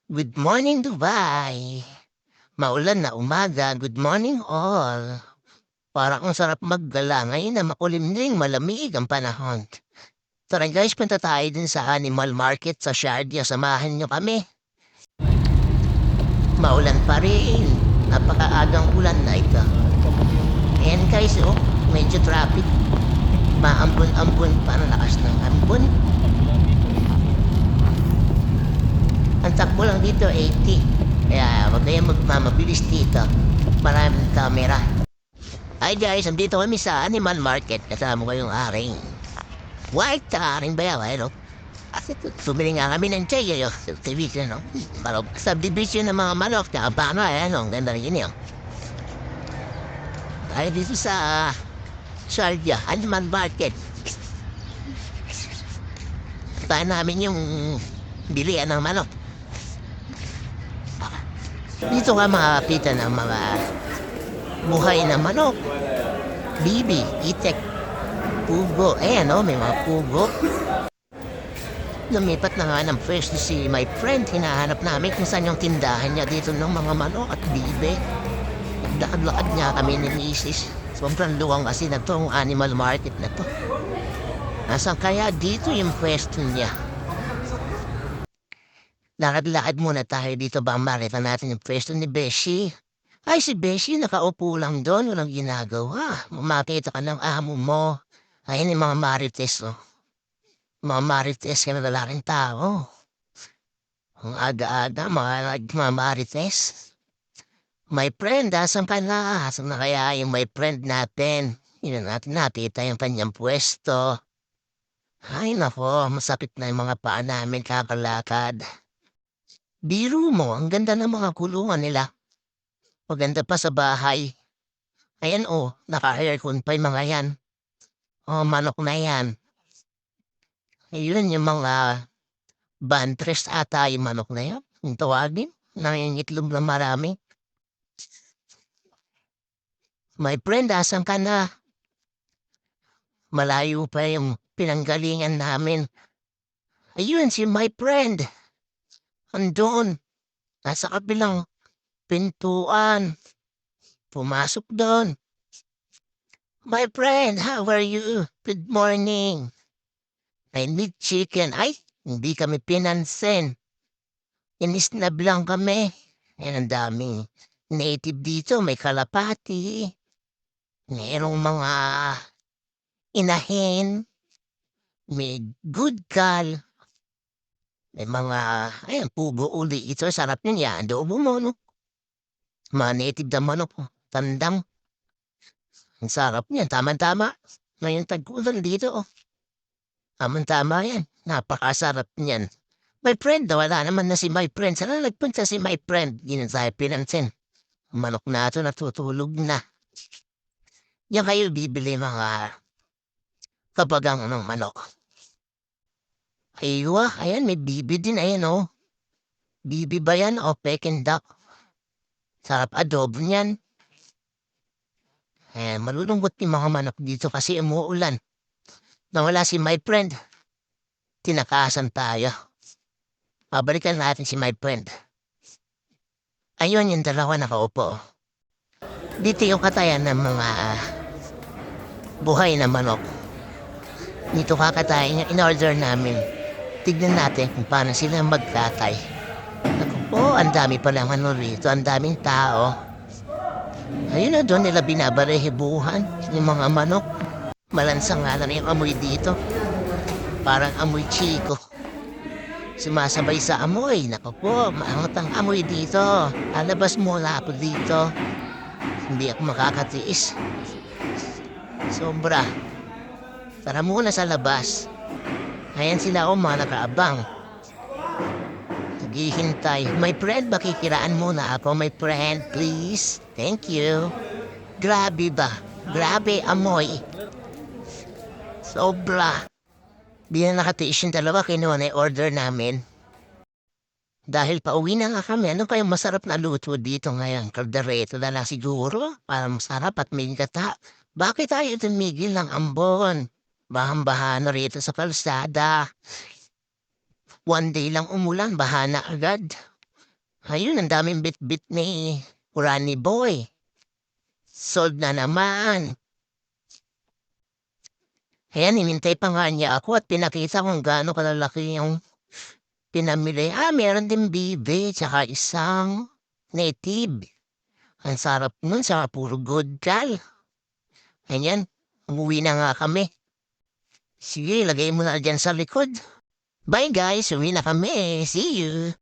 Good morning, Dubai. Maulan na umaga. Good morning, all. Para kung sarap maggala ngayon na makulimlim, malamig ang panahon. Tara guys, punta tayo din sa animal market sa Sharjah. Samahan nyo kami. Maulan pa rin. Napakaagang ulan na ito. Ayan guys, medyo traffic. Maambon-ambon pa na lakas ng ambon. Ang takbo lang dito 80. Kaya wag kayong magmamabilis dito. Maraming camera. Hi guys, andito kami sa animal market. Kasama ko yung aking white aking bayaw, no? Kasi sumili nga kami ng chay, subdivision, no? Parang subdivision ng mga manok, tsaka paano, ang ganda rin yun, Tayo dito sa Sharjah Animal Market. Tayo namin yung bilian ng manok. Dito ka makakita ng mga buhay na manok. Bibi, itek, pugo. Ayan may mga pugo. Lumipat na nga ng pwesto si my friend. Hinahanap namin kung saan yung tindahan niya dito ng mga manok at bibi. Lakad-lakad niya kami ni Mrs. Sobrang luwang kasi na itong animal market na to. Nasaan kaya dito yung pwesto niya? Lakad-lakad muna tayo dito ba makita natin yung pwesto ni Beshi. Ay, si Beshi nakaupo lang doon, walang ginagawa. Makita ka ng amo mo. Ayun yung mga marites, Mga marites ka na lalaking tao. Ang aga-aga, mga marites. My friend, asan ka na? Asan na kaya yung my friend natin? Yun na natin nakita yung kanyang pwesto. Ay, nako, masakit na yung mga paa namin kakalakad. Biro mo, ang ganda ng mga kulungan nila. Maganda pa sa bahay. Ayan naka-aircon pa yung mga yan. Manok na yan. Ayun yung mga bantres ata yung manok na yan. Yung tawagin, nangingitlog na marami. My friend, asan ka na? Malayo pa yung pinanggalingan namin. Ayun si my friend. Andun. Nasa kabilang pintuan. Pumasok doon. My friend, how are you? Good morning. I need chicken. Ay, hindi kami pinansin. Inisnab lang kami. Yan ang daming native dito. May kalapati. Merong mga inahin. May good gal. May mga, pugo uli. Ito, sarap yun yan. Adobo mo, no? Mga native na manok. Tandang. Ang sarap niyan. Tama-tama. Ngayon tagkulan dito, Tama-tama yan. Napakasarap niyan. My friend, wala naman na si my friend. Saan na nagpunta si my friend? Yun tayo pinansin. Manok na ito, natutulog na. Yan kayo bibili mga kabagang manok. Aywa, ayan, may bibi din, ayan. Bibi ba yan o Peking duck? Sarap adobo niyan. Malulungkot yung mga manok dito kasi umuulan. Nawala si my friend. Tinakasan tayo. Pabalikan natin si my friend. Ayun yung dalawa nakaupo. Dito yung katayan ng mga buhay na manok. Dito kakatayin yung in-order namin. Tignan natin kung paano sila magkatay. Naku po, ang dami palang rito. Ang daming tao. Ayun na doon nila binabarehibuhan yung mga manok. Malansang nga na yung amoy dito. Parang amoy chiko. Sumasabay sa amoy. Naku po, maangot ang amoy dito. Alabas mula ako dito. Hindi ako makakatiis. Sobra. Tara muna sa labas. Ayan sila mga nakaabang. Naghihintay. My friend, makikiraan muna ako. My friend, please. Thank you. Grabe ba? Grabe amoy. Sobra. Di na nakatiis yung dalawa. Kinuha na yung order namin. Dahil pauwi na nga kami, ano kayong masarap na luto dito ngayon? Kaldereta na lang siguro. Para masarap at may gata. Bakit tayo tumigil ng ambon? Bahang-baha na rito sa kalsada. One day lang umulan, baha na agad. Ayun, ang daming bit-bit ni Runny Boy. Sold na naman. Ayan, inintay pa nga niya ako at pinakita kung gaano kalalaki yung pinamili. Meron din bibe, tsaka isang native. Ang sarap nun, sa puro good kal. Ayan, umuwi na nga kami. Sige, lagay mo na dyan sa likod. Bye guys, uwi na kami. See you.